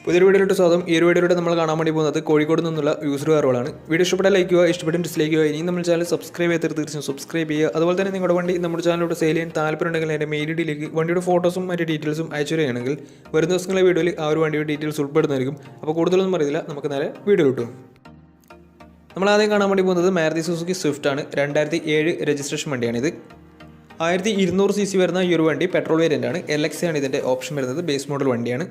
പുതിയൊരു വീഡിയോയിലോട്ട് സ്വാഗതം. ഈ ഒരു വീഡിയോയിലൂടെ നമ്മൾ കാണാൻ വേണ്ടി പോകുന്നത് കോഴിക്കോട് നിന്നുള്ള യൂസർ കാറുകളാണ്. വീഡിയോ ഇഷ്ടപ്പെട്ടാൽ ലൈക്ക് ചെയ്യുക, ഇഷ്ടപ്പെട്ട ഡിസ്ലൈക്ക് ചെയ്യുക. ഇനി നമ്മൾ ചാനൽ സബ്സ്ക്രൈബ് ചെയ്ത് തീർച്ചയായും സബ്സ്ക്രൈബ് ചെയ്യുക. അതുപോലെ തന്നെ നിങ്ങളുടെ വണ്ടി നമ്മുടെ ചാനലിലൂടെ സെയിൽ ചെയ്യാൻ താല്പര്യമുണ്ടെങ്കിൽ എൻ്റെ മെയിൽ ഐഡിയിലേക്ക് വണ്ടിയുടെ ഫോട്ടോസും മറ്റ് ഡീറ്റെയിൽസും അയച്ചു തരികയാണെങ്കിൽ വരുന്ന ദിവസങ്ങളിലെ വീഡിയോയിൽ ആ ഒരു വണ്ടിയുടെ ഡീറ്റെയിൽസ് ഉൾപ്പെടുന്നതായിരിക്കും. അപ്പോൾ കൂടുതലൊന്നും അറിയില്ല, നമുക്ക് നേരെ വീഡിയോ കിട്ടും. നമ്മൾ ആദ്യം കാണാൻ വേണ്ടി പോകുന്നത് മാരുതി സുസുക്കി സ്വിഫ്റ്റ് ആണ്. 2007 രജിസ്ട്രേഷൻ വണ്ടിയാണിത്. 1200 cc വരുന്ന ഈ ഒരു വണ്ടി പെട്രോൾ വേരിയൻ്റ് ആണ്. LX ആണ് ഇതിൻ്റെ ഓപ്ഷൻ വരുന്നത്. ബേസ് മോഡൽ വണ്ടിയാണ്.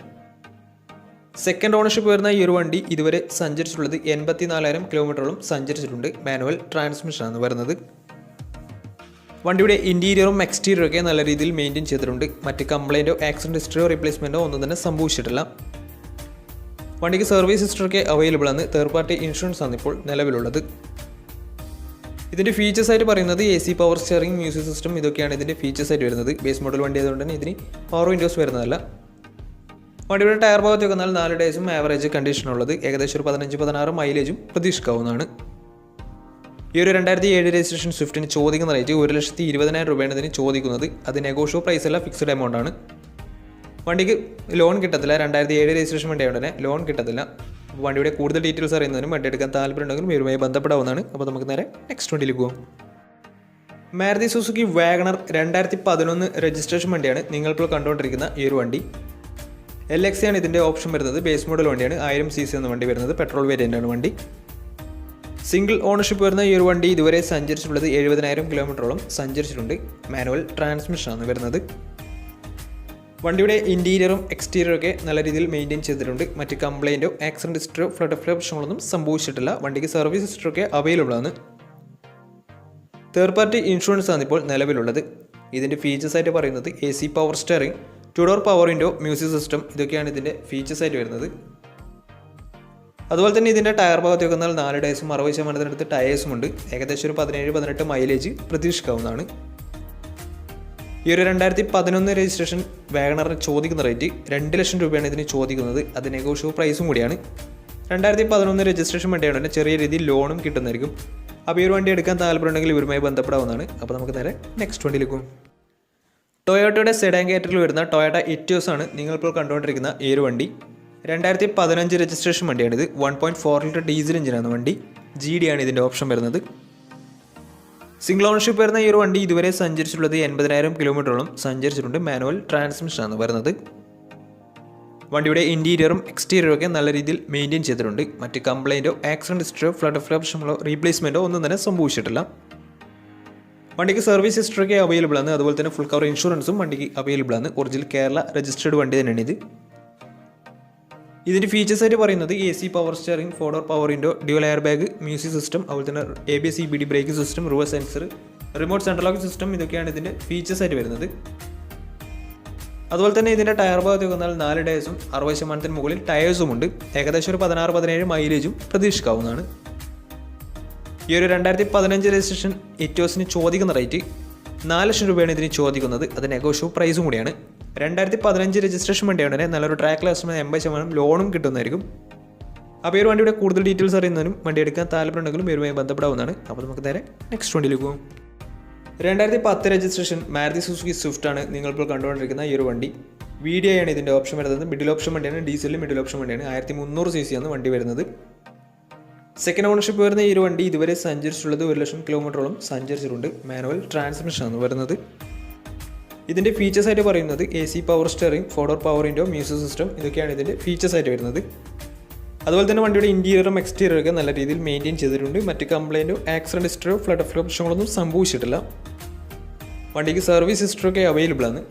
സെക്കൻഡ് ഓണർഷിപ്പ് വരുന്ന ഈ ഒരു വണ്ടി ഇതുവരെ സഞ്ചരിച്ചിട്ടുള്ളത് 84,000 കിലോമീറ്ററോളം സഞ്ചരിച്ചിട്ടുണ്ട്. മാനുവൽ ട്രാൻസ്മിഷനാണ് വരുന്നത്. വണ്ടിയുടെ ഇൻറ്റീരിയറും എക്സ്റ്റീരിയറും ഒക്കെ നല്ല രീതിയിൽ മെയിൻറ്റെയിൻ ചെയ്തിട്ടുണ്ട്. മറ്റ് കംപ്ലൈൻറ്റോ ആക്സിഡൻറ്റ് ഹിസ്റ്ററിയോ റീപ്ലേസ്മെൻറ്റോ ഒന്നും തന്നെ സംഭവിച്ചിട്ടില്ല. വണ്ടിക്ക് സർവീസ് ഹിസ്റ്ററൊക്കെ അവൈലബിൾ ആണ്. തേർഡ് പാർട്ടി ഇൻഷുറൻസ് ആണ് ഇപ്പോൾ നിലവിലുള്ളത്. ഇതിൻ്റെ ഫീച്ചേഴ്സ് ആയിട്ട് പറയുന്നത് AC power steering, music system, ഇതൊക്കെയാണ് ഇതിൻ്റെ ഫീച്ചേഴ്സ് ആയിട്ട് വരുന്നത്. ബേസ് മോഡൽ വണ്ടി ആയതുകൊണ്ട് തന്നെ ഇതിന് പവർ വിൻഡോസ് വരുന്നതല്ല. വണ്ടിയുടെ ടയർ ഭാഗത്ത് വന്നാൽ 4 ഡേയ്സും ആവറേജ് കണ്ടീഷനുള്ളത്. ഏകദേശം ഒരു 15-16 മൈലേജും പ്രതീക്ഷിക്കാവുന്നതാണ്. ഈ ഒരു 2007 രജിസ്ട്രേഷൻ സ്വിഫ്റ്റിന് ചോദിക്കുന്ന റേറ്റ് 1,20,000 രൂപയാണ് ഇതിന് ചോദിക്കുന്നത്. അത് നെഗോഷ്യോ പ്രൈസ് അല്ല, ഫിക്സ്ഡ് എമൗണ്ട് ആണ്. വണ്ടിക്ക് ലോൺ കിട്ടത്തില്ല. 2007 രജിസ്ട്രേഷൻ വണ്ടി ആയതുകൊണ്ട് തന്നെ ലോൺ കിട്ടത്തില്ല. അപ്പോൾ വണ്ടിയുടെ കൂടുതൽ ഡീറ്റെയിൽസ് അറിയുന്നതിനും വണ്ടി എടുക്കാൻ താല്പര്യമുണ്ടെങ്കിലും ഇവരുമായി ബന്ധപ്പെടാവുന്നതാണ്. അപ്പോൾ നമുക്ക് നേരെ നെക്സ്റ്റ് വണ്ടിയിൽ പോകാം. മാരുതി സുസുക്കി വാഗണർ 2011 രജിസ്ട്രേഷൻ വണ്ടിയാണ് നിങ്ങളിപ്പോൾ കണ്ടുകൊണ്ടിരിക്കുന്ന ഈ ഒരു വണ്ടി. LX ആണ് ഇതിൻ്റെ ഓപ്ഷൻ വരുന്നത്. ബേസ് മോഡൽ വണ്ടിയാണ്. 1000 cc എന്ന വണ്ടി വരുന്നത്. പെട്രോൾ വേരിയൻ്റ് ആണ് വണ്ടി. സിംഗിൾ ഓണർഷിപ്പ് വരുന്ന ഈ ഒരു വണ്ടി ഇതുവരെ സഞ്ചരിച്ചിട്ടുള്ളത് 70,000 കിലോമീറ്ററോളം സഞ്ചരിച്ചിട്ടുണ്ട്. മാനുവൽ ട്രാൻസ്മിഷനാണ് വരുന്നത്. വണ്ടിയുടെ ഇൻറ്റീരിയറും എക്സ്റ്റീരിയറും ഒക്കെ നല്ല രീതിയിൽ മെയിൻറ്റെയിൻ ചെയ്തിട്ടുണ്ട്. മറ്റ് കംപ്ലൈൻറ്റോ ആക്സിഡൻറ്റ് ഹിസ്റ്ററോ ഫ്ലഡ് പ്രശ്നങ്ങളൊന്നും സംഭവിച്ചിട്ടില്ല. വണ്ടിക്ക് സർവീസ് ഹിസ്റ്ററൊക്കെ അവൈലബിൾ ആണ്. തേർഡ് പാർട്ടി ഇൻഷുറൻസ് ആണ് ഇപ്പോൾ നിലവിലുള്ളത്. ഇതിൻ്റെ ഫീച്ചേഴ്സ് ആയിട്ട് പറയുന്നത് AC power steering, 2 door power window, music system, ഇതൊക്കെയാണ് ഇതിൻ്റെ ഫീച്ചേഴ്സ് ആയിട്ട് വരുന്നത്. അതുപോലെ തന്നെ ഇതിൻ്റെ ടയർ ഭാഗത്ത് വന്നാൽ 4 ഡേയ്സും 60% ടയേഴ്സും ഉണ്ട്. ഏകദേശം ഒരു 17-18 മൈലേജ് പ്രതീക്ഷിക്കാവുന്നതാണ്. ഈ ഒരു 2011 രജിസ്ട്രേഷൻ വാഗണറിന് ചോദിക്കുന്ന റേറ്റ് 2 ലക്ഷം രൂപയാണ് ഇതിന് ചോദിക്കുന്നത്. അത് നെഗോഷ്യോ പ്രൈസും കൂടിയാണ്. 2011 രജിസ്ട്രേഷൻ വണ്ടിയാണ് തന്നെ ചെറിയ രീതിയിൽ ലോണും കിട്ടുന്നതായിരിക്കും. അപ്പോൾ ഈ ഒരു വണ്ടി എടുക്കാൻ താല്പര്യമുണ്ടെങ്കിൽ ഇവരുമായി ബന്ധപ്പെടാവുന്നതാണ്. അപ്പോൾ നമുക്ക് നേരെ നെക്സ്റ്റ് വണ്ടിയിലേക്ക് പോകും. ടൊയോട്ടയുടെ സെഡാൻ കാറ്റഗറിയിൽ വരുന്ന ടൊയോട്ട ഇറ്റിയോസ് ആണ് നിങ്ങളിപ്പോൾ കണ്ടുകൊണ്ടിരിക്കുന്ന ഈ ഒരു വണ്ടി. 2015 രജിസ്ട്രേഷൻ വണ്ടിയാണിത്. 1.4 ലിറ്റർ ഡീസൽ എഞ്ചിനാണ് വണ്ടി. GD ആണ് ഇതിൻ്റെ ഓപ്ഷൻ വരുന്നത്. സിംഗിൾ ഓണർഷിപ്പ് വരുന്ന ഈ ഒരു വണ്ടി ഇതുവരെ സഞ്ചരിച്ചിട്ടുള്ളത് 80,000 കിലോമീറ്ററോളം സഞ്ചരിച്ചിട്ടുണ്ട്. മാനുവൽ ട്രാൻസ്മിഷനാണ് വരുന്നത്. വണ്ടിയുടെ ഇൻറ്റീരിയറും എക്സ്റ്റീരിയറും ഒക്കെ നല്ല രീതിയിൽ മെയിൻറ്റെയിൻ ചെയ്തിട്ടുണ്ട്. മറ്റ് കംപ്ലൈൻറ്റോ ആക്സിഡൻറ്റ് ഹിസ്റ്ററിയോ ഫ്ലഡ് പ്രശ്നങ്ങളോ റീപ്ലേസ്മെൻറ്റോ ഒന്നും തന്നെ സംഭവിച്ചിട്ടില്ല. വണ്ടിക്ക് സർവീസ് ഹിസ്റ്ററൊക്കെ അവൈലബിൾ ആണ്. അതുപോലെ തന്നെ ഫുൾ കവർ ഇൻഷുറൻസും വണ്ടിക്ക് അവൈലബിൾ ആണ്. ഒറിജിനൽ കേരള രജിസ്റ്റേർഡ് വണ്ടി തന്നെയാണ് ഇത്. ഇതിൻ്റെ ഫീച്ചേഴ്സ് ആയിട്ട് പറയുന്നത് AC power steering, 4 door power window, dual air bag, music system, അതുപോലെ തന്നെ ABS EBD brake system, reverse sensor, remote central lock system, ഇതൊക്കെയാണ് ഇതിൻ്റെ ഫീച്ചേഴ്സ് ആയിട്ട് വരുന്നത്. അതുപോലെ തന്നെ ഇതിൻ്റെ ടയർ ഭാഗത്ത് വന്നാൽ 4 ഡേയ്സും 60% മുകളിൽ ടയേഴ്സും ഉണ്ട്. ഏകദേശം ഒരു 16-17 മൈലേജും പ്രതീക്ഷിക്കാവുന്നതാണ്. ഈ ഒരു 2015 രജിസ്ട്രേഷൻ ഇറ്റിയോസിന് ചോദിക്കുന്ന റേറ്റ് 4 ലക്ഷം രൂപയാണ് ഇതിന് ചോദിക്കുന്നത്. അത് നെഗോഷ്യോ പ്രൈസും കൂടിയാണ്. 2015 രജിസ്ട്രേഷൻ വണ്ടിയാണ് തന്നെ നല്ലൊരു ട്രാക്ക് ലാസ്റ്റ് 80% ലോണും കിട്ടുന്നതായിരിക്കും. അപ്പോൾ ഈ ഒരു വണ്ടിയുടെ കൂടുതൽ ഡീറ്റെയിൽസ് അറിയുന്നതിനും വണ്ടി എടുക്കാൻ താല്പര്യമുണ്ടെങ്കിലും ഇവരുമായി ബന്ധപ്പെടാവുന്നതാണ്. അപ്പോൾ നമുക്ക് നേരെ നെക്സ്റ്റ് വണ്ടിയിലേക്ക് പോകും. 2010 രജിസ്ട്രേഷൻ മാരുതി സുസുക്കി സ്വിഫ്റ്റ് ആണ് നിങ്ങളിപ്പോൾ കണ്ടുകൊണ്ടിരിക്കുന്ന ഈ ഒരു വണ്ടി. VDI ആണ് ഇതിൻ്റെ ഓപ്ഷൻ വരുന്നത്. മിഡിൽ ഓപ്ഷൻ വണ്ടിയാണ്. ഡീസലിൽ മിഡിൽ ഓപ്ഷൻ വണ്ടിയാണ്. 1300 cc ആണ് വണ്ടി വരുന്നത്. സെക്കൻഡ് ഓണർഷിപ്പ് വരുന്ന ഈ ഒരു വണ്ടി ഇതുവരെ സഞ്ചരിച്ചിട്ടുള്ളത് 1 ലക്ഷം കിലോമീറ്ററോളം സഞ്ചരിച്ചിട്ടുണ്ട്. മാനുവൽ ട്രാൻസ്മിഷനാണ് വരുന്നത്. ഇതിൻ്റെ ഫീച്ചേഴ്സ് ആയിട്ട് പറയുന്നത് AC power steering, 4 door power window, music system, ഇതൊക്കെയാണ് ഇതിൻ്റെ ഫീച്ചേഴ്സ് ആയിട്ട് വരുന്നത്. അതുപോലെ തന്നെ വണ്ടിയുടെ ഇൻറ്റീരിയറും എക്സ്റ്റീരിയറും ഒക്കെ നല്ല രീതിയിൽ മെയിൻറ്റെയിൻ ചെയ്തിട്ടുണ്ട്. മറ്റ് കംപ്ലൈൻറ്റോ ആക്സിഡൻറ്റ് ഹിസ്റ്ററിയോ ഫ്ലഡ് പ്രശ്നങ്ങളൊന്നും സംഭവിച്ചിട്ടില്ല. വണ്ടിക്ക് സർവീസ് ഹിസ്റ്ററൊക്കെ അവൈലബിൾ ആണ്.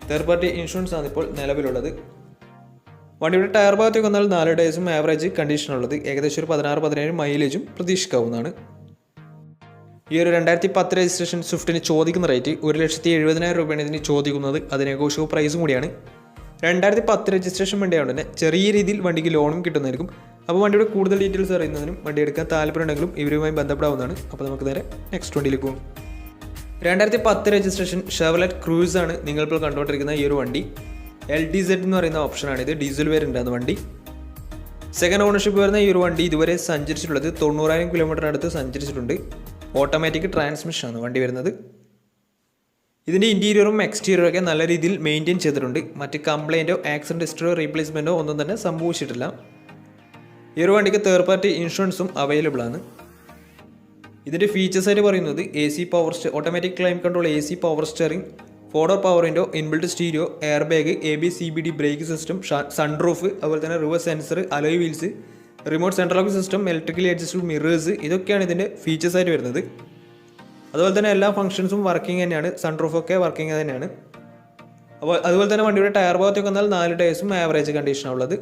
തേർഡ് പാർട്ടി ഇൻഷുറൻസ് ആണ് ഇപ്പോൾ നിലവിലുള്ളത്. വണ്ടിയുടെ ടയർ ഭാഗത്തേക്ക് വന്നാൽ 4 ഡേയ്സും ആവറേജ് കണ്ടീഷനുള്ളത്. ഏകദേശം ഒരു 16-17 മൈലേജും പ്രതീക്ഷിക്കാവുന്നതാണ്. ഈ ഒരു 2010 രജിസ്ട്രേഷൻ സ്വിഫ്റ്റിന് ചോദിക്കുന്ന റേറ്റ് 1,70,000 രൂപയാണ് ഇതിന് ചോദിക്കുന്നത്. അത് നെഗോഷ്യോ പ്രൈസും കൂടിയാണ്. 2010 രജിസ്ട്രേഷൻ വണ്ടിയായതുകൊണ്ട് തന്നെ ചെറിയ രീതിയിൽ വണ്ടിക്ക് ലോണും കിട്ടുന്നതായിരിക്കും. അപ്പോൾ വണ്ടിയുടെ കൂടുതൽ ഡീറ്റെയിൽസ് അറിയുന്നതിനും വണ്ടി എടുക്കാൻ താല്പര്യമുണ്ടെങ്കിലും ഇവരുമായി ബന്ധപ്പെടാവുന്നതാണ്. അപ്പോൾ നമുക്ക് നേരെ നെക്സ്റ്റ് വണ്ടിയിലേക്ക് പോകും. 2010 രജിസ്ട്രേഷൻ ഷെവർലെറ്റ് ക്രൂസ് ആണ് നിങ്ങളിപ്പോൾ കണ്ടുകൊണ്ടിരിക്കുന്ന ഈ ഒരു വണ്ടി. LDZ എന്ന് പറയുന്ന ഓപ്ഷനാണ് ഇത്. ഡീസൽ വേരിയൻ്റ് ആണ് വണ്ടി. സെക്കൻഡ് ഓണർഷിപ്പ് വരുന്ന ഈ ഒരു വണ്ടി ഇതുവരെ സഞ്ചരിച്ചിട്ടുള്ളത് 90,000 കിലോമീറ്റർ അടുത്ത് സഞ്ചരിച്ചിട്ടുണ്ട്. ഓട്ടോമാറ്റിക് ട്രാൻസ്മിഷനാണ് വണ്ടി വരുന്നത്. ഇതിൻ്റെ ഇൻറ്റീരിയറും എക്സ്റ്റീരിയറും ഒക്കെ നല്ല രീതിയിൽ മെയിൻറ്റെയിൻ ചെയ്തിട്ടുണ്ട്. മറ്റ് കംപ്ലൈൻറ്റോ ആക്സിഡൻറ്റ് ഹിസ്റ്ററിയോ റീപ്ലേസ്മെൻറ്റോ ഒന്നും തന്നെ സംഭവിച്ചിട്ടില്ല. ഈ ഒരു വണ്ടിക്ക് തേർഡ് പാർട്ടി ഇൻഷുറൻസും അവൈലബിൾ ആണ്. ഇതിൻ്റെ ഫീച്ചേഴ്സായിട്ട് പറയുന്നത് AC power automatic climate control, AC power steering, 4-door power window, inbuilt stereo, air bag, ABS CBD brake system, sunroof, അതുപോലെ തന്നെ reverse sensor, alloy wheels, remote central lock system, electrically adjustable mirrors, ഇതൊക്കെയാണ് ഇതിൻ്റെ ഫീച്ചേഴ്സായിട്ട് വരുന്നത്. അതുപോലെ തന്നെ എല്ലാ ഫംഗ്ഷൻസും working തന്നെയാണ്. സൺറൂഫൊക്കെ working തന്നെയാണ്. അപ്പോൾ അതുപോലെ തന്നെ വണ്ടിയുടെ ടയർ ഭാഗത്തൊക്കെ വന്നാൽ 4 ടയേഴ്സും ആവറേജ് കണ്ടീഷനാണ് ഉള്ളത്.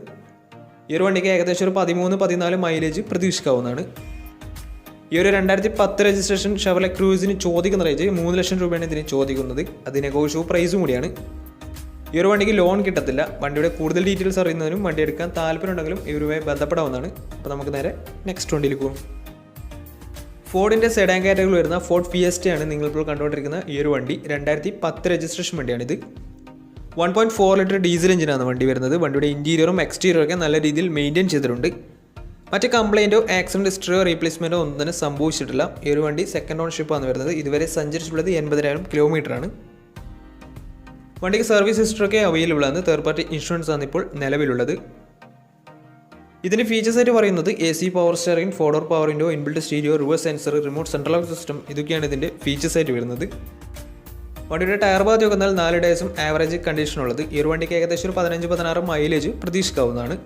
ഈ ഒരു വണ്ടിക്ക് ഏകദേശം ഒരു 13-14 മൈലേജ് പ്രതീക്ഷിക്കാവുന്നതാണ്. ഈ ഒരു 2010 രജിസ്ട്രേഷൻ ഷെവർലെ ക്രൂസിന് ചോദിക്കുന്ന റേഞ്ച് 3 ലക്ഷം രൂപയാണ് ഇതിന് ചോദിക്കുന്നത്. അത് നെഗോഷ്യബിൾ പ്രൈസും കൂടിയാണ്. ഈ ഒരു വണ്ടിക്ക് ലോൺ കിട്ടത്തില്ല. വണ്ടിയുടെ കൂടുതൽ ഡീറ്റെയിൽസ് അറിയുന്നതിനും വണ്ടി എടുക്കാൻ താല്പര്യമുണ്ടെങ്കിലും ഇവരുമായി ബന്ധപ്പെടാവുന്നതാണ്. അപ്പോൾ നമുക്ക് നേരെ നെക്സ്റ്റ് വണ്ടിയിൽ പോകും. ഫോർഡിൻ്റെ സെഡാൻ കാറ്റഗറിയിൽ വരുന്ന ഫോർഡ് ഫിയസ്റ്റയാണ് നിങ്ങളിപ്പോൾ കണ്ടുകൊണ്ടിരിക്കുന്ന ഈ ഒരു വണ്ടി. 2010 രജിസ്ട്രേഷൻ വണ്ടിയാണിത്. 1.4 ലിറ്റർ ഡീസൽ എഞ്ചിനാണ് വണ്ടി വരുന്നത്. വണ്ടിയുടെ ഇൻറ്റീരിയറും എക്സ്റ്റീരിയറും ഒക്കെ നല്ല രീതിയിൽ മെയിൻറ്റെയിൻ ചെയ്തിട്ടുണ്ട്. മറ്റ് കംപ്ലൈൻറ്റോ ആക്സിഡൻറ്റ് ഹിസ്റ്ററിയോ റീപ്ലേസ്മെൻറ്റോ ഒന്നും തന്നെ സംഭവിച്ചിട്ടില്ല. ഈ ഒരു വണ്ടി സെക്കൻഡ് ഓൺഷിപ്പാണ് വരുന്നത്. ഇതുവരെ സഞ്ചരിച്ചിട്ടുള്ളത് 80,000 കിലോമീറ്ററാണ്. വണ്ടിക്ക് സർവീസ് ഹിസ്റ്ററൊക്കെ അവൈലബിൾ ആണ്. തേർഡ് പാർട്ടി ഇൻഷുറൻസ് ആണ് ഇപ്പോൾ നിലവിലുള്ളത്. ഇതിൻ്റെ ഫീച്ചേഴ്സായിട്ട് പറയുന്നത് AC power steering, 4-door power window, inbuilt stereo, reverse sensor, remote central lock system, ഇതൊക്കെയാണ് ഇതിൻ്റെ ഫീച്ചേഴ്സായിട്ട് വരുന്നത്. വണ്ടിയുടെ ടയർ ഭാഗത്ത് വന്നാൽ 4 ടയേഴ്സും ആവറേജ് കണ്ടീഷനുള്ളത്. ഈ ഒരു വണ്ടിക്ക് ഏകദേശം ഒരു 15-16 മൈലേജ് പ്രതീക്ഷിക്കാവുന്നതാണ്.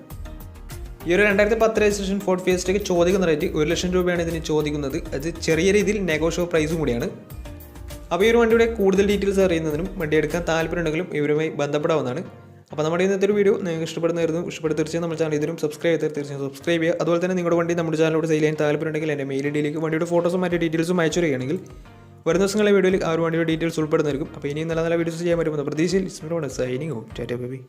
ഈ ഒരു 2010 രജിസ്ട്രേഷൻ ഫോർഡ് ഫിയസ്റ്റയ്ക്ക് ചോദിക്കുന്ന റേറ്റ് 1 ലക്ഷം രൂപയാണ് ഇതിന് ചോദിക്കുന്നത്. അത് ചെറിയ രീതിയിൽ നെഗോഷ്യബിൾ പ്രൈസും കൂടിയാണ്. അപ്പോൾ ഈ ഒരു വണ്ടിയുടെ കൂടുതൽ ഡീറ്റെയിൽസ് അറിയുന്നതിനും വണ്ടി എടുക്കാൻ താല്പര്യമുണ്ടെങ്കിലും ഇവരുമായി ബന്ധപ്പെടാവുന്നതാണ്. അപ്പോൾ നമ്മുടെ ഇന്നത്തെ ഒരു വീഡിയോ നിങ്ങൾക്ക് ഇഷ്ടപ്പെടുന്നതായിരുന്നു. തീർച്ചയായും നമ്മുടെ ചാനൽ ഇതിലും സബ്സ്ക്രൈബ് ചെയ്യുക. അതുപോലെ തന്നെ നിങ്ങളുടെ വണ്ടി നമ്മുടെ ചാനലോട് സെയിൽ ചെയ്യാൻ താല്പര്യമുണ്ടെങ്കിൽ എൻ്റെ മെയിൽ ഐഡിയിലേക്ക് വണ്ടിയുടെ ഫോട്ടോസും മറ്റു ഡീറ്റെയിൽസും അയച്ചു തരികയാണെങ്കിൽ വരുന്ന ദിവസങ്ങളിലെ വീഡിയോയിൽ ആ ഒരു വണ്ടിയുടെ ഡീറ്റെയിൽസ് ഉൾപ്പെടുന്നതായിരിക്കും. അപ്പോൾ ഇനിയും നല്ല നല്ല വീഡിയോസ് ചെയ്യാൻ പറ്റുമെന്ന് പ്രതീക്ഷയിൽ സൈനിങ് ടാറ്റാ ബൈ.